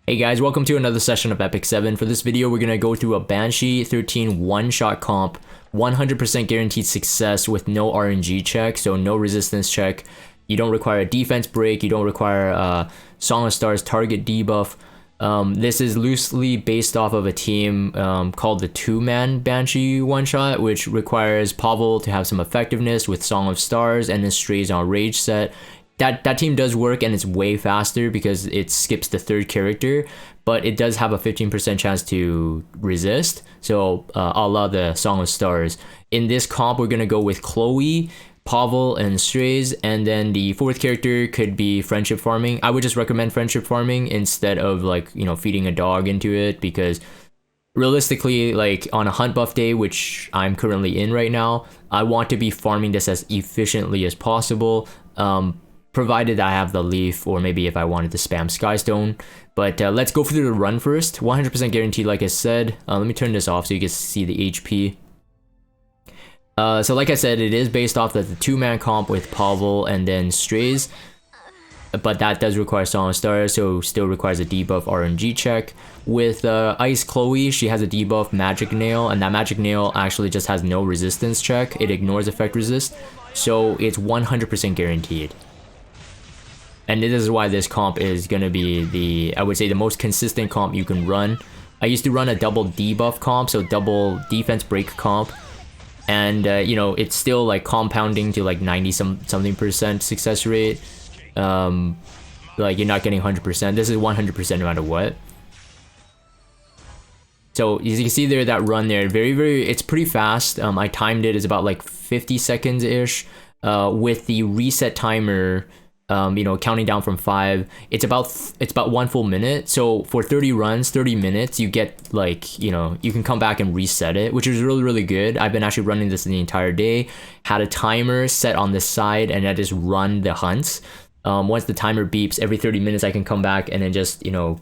Hey guys, welcome to another session of Epic 7. For this video, we're going to go through a Banshee 13 one-shot comp, 100% guaranteed success with no RNG check, so no resistance check. You don't require a defense break, you don't require a Song of Stars target debuff. This is loosely based off of a team called the two-man Banshee one-shot, which requires Pavel to have some effectiveness with Song of Stars and then Strays on Rage set. That team does work, and it's way faster because it skips the third character, but it does have a 15% chance to resist, so a la the Song of Stars. In this comp, we're gonna go with Chloe, Pavel, and Strays, and then the fourth character could be friendship farming. I would just recommend friendship farming instead of, like, you know, feeding a dog into it, because realistically, like on a hunt buff day, which I'm currently in right now, I want to be farming this as efficiently as possible, provided I have the leaf, or maybe if I wanted to spam Skystone. But let's go through the run first. 100% guaranteed, like I said. Let me turn this off so you can see the HP. So like I said, it is based off of the two-man comp with Pavel and then Strays, but that does require Song of Stars, so still requires a debuff RNG check. With Ice Chloe, she has a debuff Magic Nail, and that Magic Nail actually just has no resistance check. It ignores effect resist, so it's 100% guaranteed. And this is why this comp is going to be I would say the most consistent comp you can run. I used to run a double debuff comp, so double defense break comp. And, you know, it's still like compounding to like 90-something% success rate. Like you're not getting 100%. This is 100% no matter what. So as you can see there, that run there, it's pretty fast. I timed it, it's about like 50 seconds-ish. With the reset timer, you know, counting down from 5, it's about 1 full minute. So for 30 runs, 30 minutes, you get, like, you know, you can come back and reset it, which is really good. I've been actually running this the entire day, had a timer set on the side, and I just run the hunts. Once the timer beeps, every 30 minutes I can come back and then just, you know,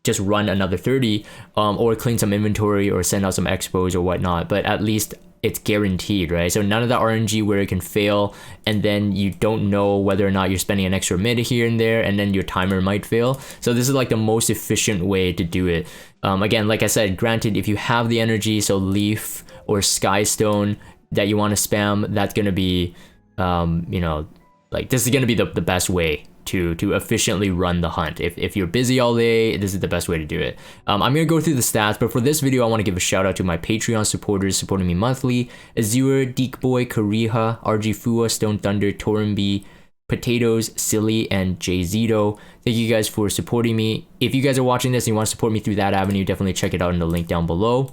just run another 30, or clean some inventory or send out some expos or whatnot, but at least it's guaranteed, right? So none of the RNG where it can fail and then you don't know whether or not you're spending an extra minute here and there, and then your timer might fail. So this is like the most efficient way to do it. Again, like I said, granted, if you have the energy, so Leaf or Skystone that you want to spam, that's gonna be, you know, like this is gonna be the best way to efficiently run the hunt. If you're busy all day, this is the best way to do it. I'm gonna go through the stats, but for this video, I want to give a shout out to my Patreon supporters supporting me monthly: Azure, Deekboy, Kariha, RG Fua, Stone Thunder, Torenby, Potatoes, Silly, and Jay-Zito. Thank you guys for supporting me. If you guys are watching this and you want to support me through that avenue, definitely check it out in the link down below.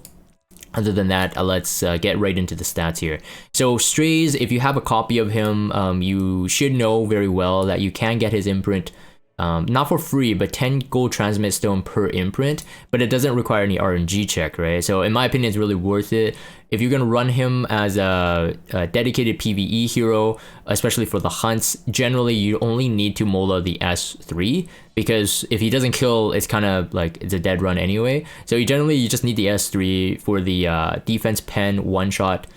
Other than that, let's get right into the stats here. So Strays, if you have a copy of him, you should know very well that you can get his imprint, not for free, but 10 gold transmit stone per imprint, but it doesn't require any RNG check, right? So in my opinion, it's really worth it. If you're gonna run him as a dedicated PvE hero, especially for the hunts, generally you only need to mola the S3, because if he doesn't kill, it's kind of like it's a dead run anyway. So you just need the S3 for the defense pen one shot.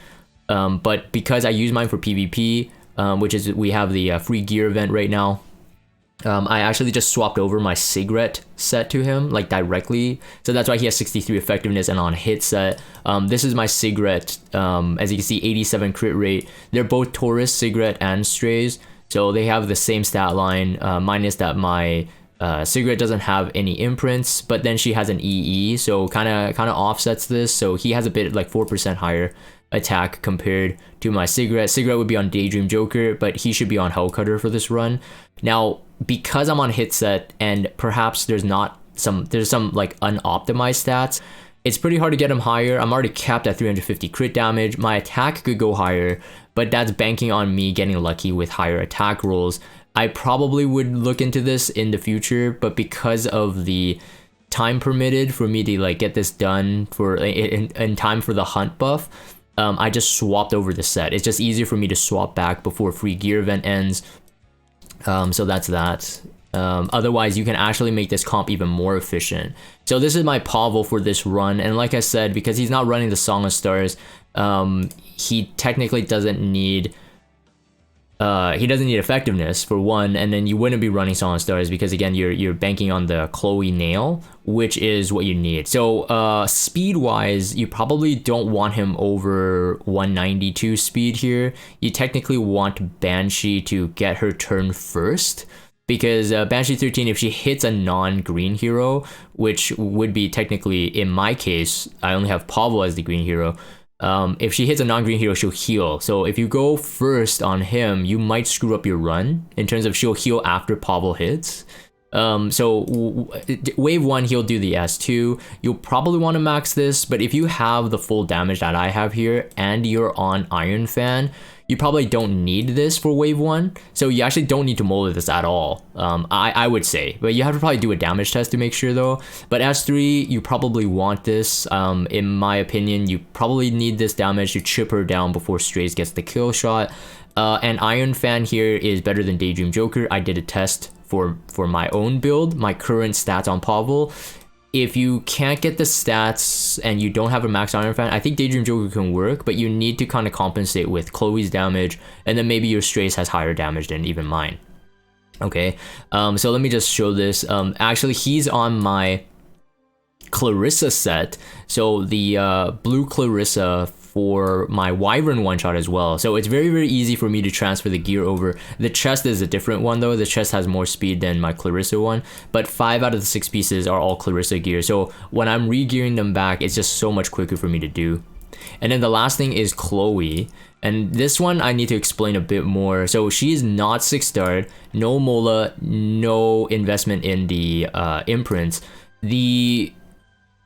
But because I use mine for PvP, which is, we have the free gear event right now, I actually just swapped over my cigarette set to him, like directly. So that's why he has 63 effectiveness, and on hit set, this is my cigarette. As you can see, 87 crit rate. They're both Taurus, cigarette, and Strays, so they have the same stat line, minus that my cigarette doesn't have any imprints, but then she has an EE, so kind of offsets this. So he has a bit like 4% higher attack compared to my cigarette. Cigarette would be on Daydream Joker, but he should be on Hellcutter for this run. Now, because I'm on hit set and perhaps there's some like unoptimized stats, it's pretty hard to get him higher. I'm already capped at 350 crit damage. My attack could go higher, but that's banking on me getting lucky with higher attack rolls. I probably would look into this in the future, but because of the time permitted for me to like get this done for in time for the hunt buff, I just swapped over the set. It's just easier for me to swap back before free gear event ends. So that's that. Otherwise, you can actually make this comp even more efficient. So this is my Pavel for this run, and like I said, because he's not running the Song of Stars, he technically doesn't need he doesn't need effectiveness for one, and then you wouldn't be running Solid Stars because again you're banking on the Chloe nail, which is what you need. So speed wise, you probably don't want him over 192 speed here. You technically want Banshee to get her turn first, because Banshee 13, if she hits a non-green hero, which would be technically, in my case, I only have Pavel as the green hero. If she hits a non-green hero, she'll heal. So if you go first on him, you might screw up your run in terms of she'll heal after Pavel hits. Wave 1, he'll do the S2. You'll probably want to max this, but if you have the full damage that I have here and you're on Iron Fan, you probably don't need this for wave 1. So you actually don't need to mold this at all, I would say. But you have to probably do a damage test to make sure though. But S3, you probably want this. In my opinion, you probably need this damage to chip her down before Strays gets the kill shot. And Iron Fan here is better than Daydream Joker. I did a test for my own build, my current stats on Pavel. If you can't get the stats and you don't have a max Iron Fan, I think Daydream Joker can work, but you need to kind of compensate with Chloe's damage, and then maybe your Strays has higher damage than even mine. Okay, so let me just show this. Actually, he's on my Clarissa set, so the blue Clarissa for my Wyvern one-shot as well. So it's very, very easy for me to transfer the gear over. The chest is a different one though. The chest has more speed than my Clarissa one, but 5 out of the 6 pieces are all Clarissa gear. So when I'm re-gearing them back, it's just so much quicker for me to do. And then the last thing is Chloe. And this one I need to explain a bit more. So she is not 6-starred, no Mola, no investment in the imprints. The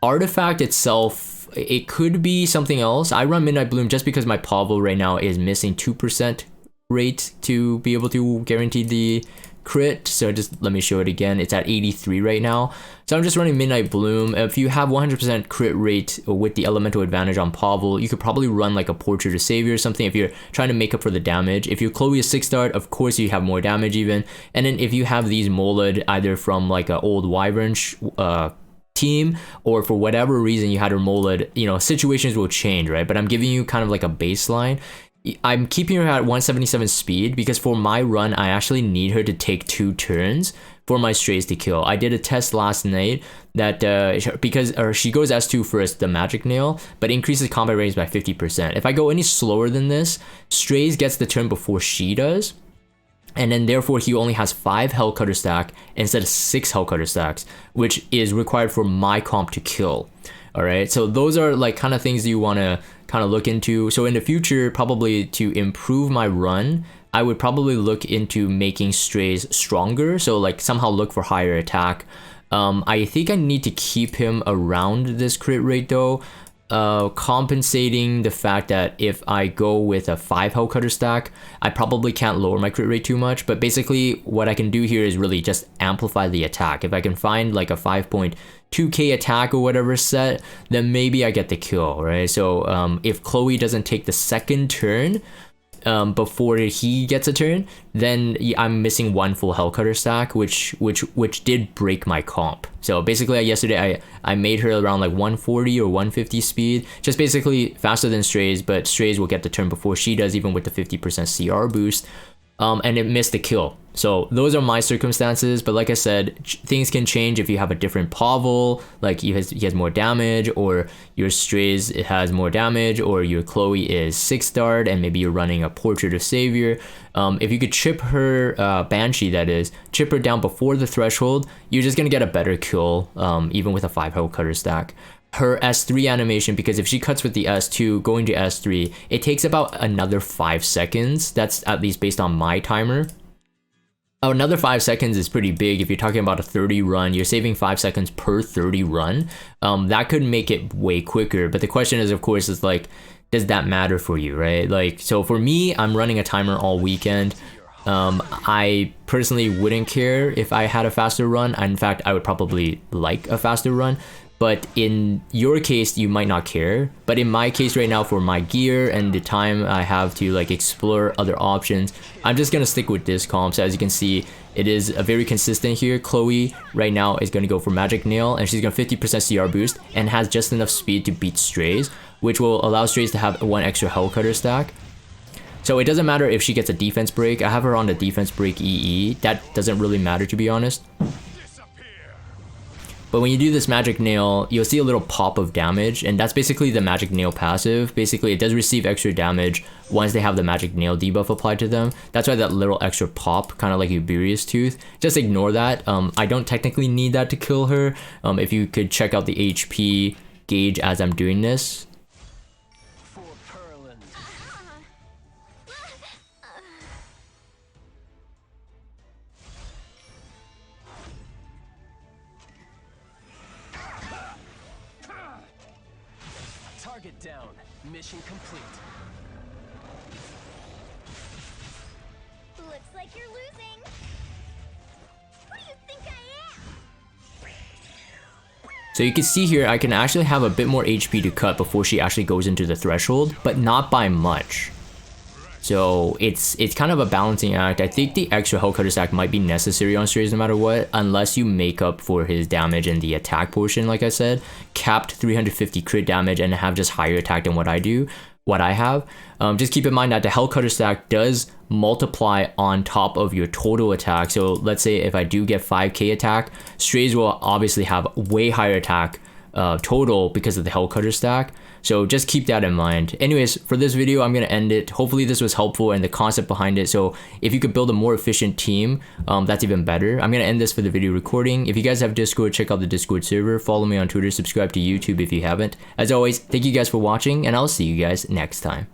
artifact itself, it could be something else. I run Midnight Bloom just because my Pavel right now is missing 2% rate to be able to guarantee the crit. So just let me show it again. It's at 83 right now. So I'm just running Midnight Bloom. If you have 100% crit rate with the elemental advantage on Pavel, you could probably run like a Portrait of Savior or something if you're trying to make up for the damage. If your Chloe is 6-starred, of course you have more damage even. And then if you have these molded either from like an old Wyvern team, or for whatever reason you had her molded, you know, situations will change, right? But I'm giving you kind of like a baseline. I'm keeping her at 177 speed because for my run, I actually need her to take 2 turns for my Strays to kill. I did a test last night that because she goes S2 first, the magic nail, but increases combat range by 50%. If I go any slower than this, Strays gets the turn before she does. And then therefore he only has 5 Hellcutter stack instead of 6 Hellcutter stacks, which is required for my comp to kill. All right, so those are like kind of things you want to kind of look into. So in the future, probably to improve my run, I would probably look into making Strays stronger. So like somehow look for higher attack. I think I need to keep him around this crit rate though. Compensating the fact that if I go with a 5 Hellcutter stack, I probably can't lower my crit rate too much, but basically what I can do here is really just amplify the attack. If I can find like a 5.2k attack or whatever set, then maybe I get the kill, right? So if Chloe doesn't take the second turn before he gets a turn, then I'm missing 1 full Hellcutter stack, which did break my comp. So basically yesterday I made her around like 140 or 150 speed, just basically faster than Strays, but Strays will get the turn before she does, even with the 50% CR boost. And it missed the kill. So those are my circumstances, but like I said, things can change if you have a different Pavel, like he has more damage, or your Strays has more damage, or your Chloe is 6-starred and maybe you're running a Portrait of Savior. If you could chip her Banshee, that is, chip her down before the threshold, you're just gonna get a better kill, even with a 5 Hellcutter stack. Her S3 animation, because if she cuts with the S2 going to S3, it takes about another 5 seconds. That's at least based on my timer. Another 5 seconds is pretty big. If you're talking about a 30 run, you're saving 5 seconds per 30 run. That could make it way quicker. But the question is, of course, is like, does that matter for you, right? Like, so for me, I'm running a timer all weekend. I personally wouldn't care if I had a faster run. In fact, I would probably like a faster run. But in your case, you might not care. But in my case right now, for my gear and the time I have to like explore other options, I'm just gonna stick with this comp. So as you can see, it is a very consistent here. Chloe right now is gonna go for Magic Nail, and she's gonna 50% CR boost and has just enough speed to beat Strays, which will allow Strays to have 1 extra Hellcutter stack. So it doesn't matter if she gets a defense break. I have her on the defense break EE. That doesn't really matter, to be honest. But when you do this magic nail, you'll see a little pop of damage, and that's basically the magic nail passive. Basically, it does receive extra damage once they have the magic nail debuff applied to them. That's why that little extra pop, kind of like Uberia's Tooth. Just ignore that. I don't technically need that to kill her. If you could check out the HP gauge as I'm doing this. Target down. Mission complete. Looks like you're losing. Who do you think I am? So you can see here, I can actually have a bit more HP to cut before she actually goes into the threshold, but not by much. So it's kind of a balancing act. I think the extra Hell Cutter stack might be necessary on Strays no matter what, unless you make up for his damage in the attack portion, like I said. Capped 350 crit damage and have just higher attack than what I have. Just keep in mind that the Hell Cutter stack does multiply on top of your total attack. So let's say if I do get 5k attack, Strays will obviously have way higher attack total because of the Hell Cutter stack. So just keep that in mind. Anyways, for this video, I'm going to end it. Hopefully this was helpful and the concept behind it. So if you could build a more efficient team, that's even better. I'm going to end this for the video recording. If you guys have Discord, check out the Discord server. Follow me on Twitter. Subscribe to YouTube if you haven't. As always, thank you guys for watching, and I'll see you guys next time.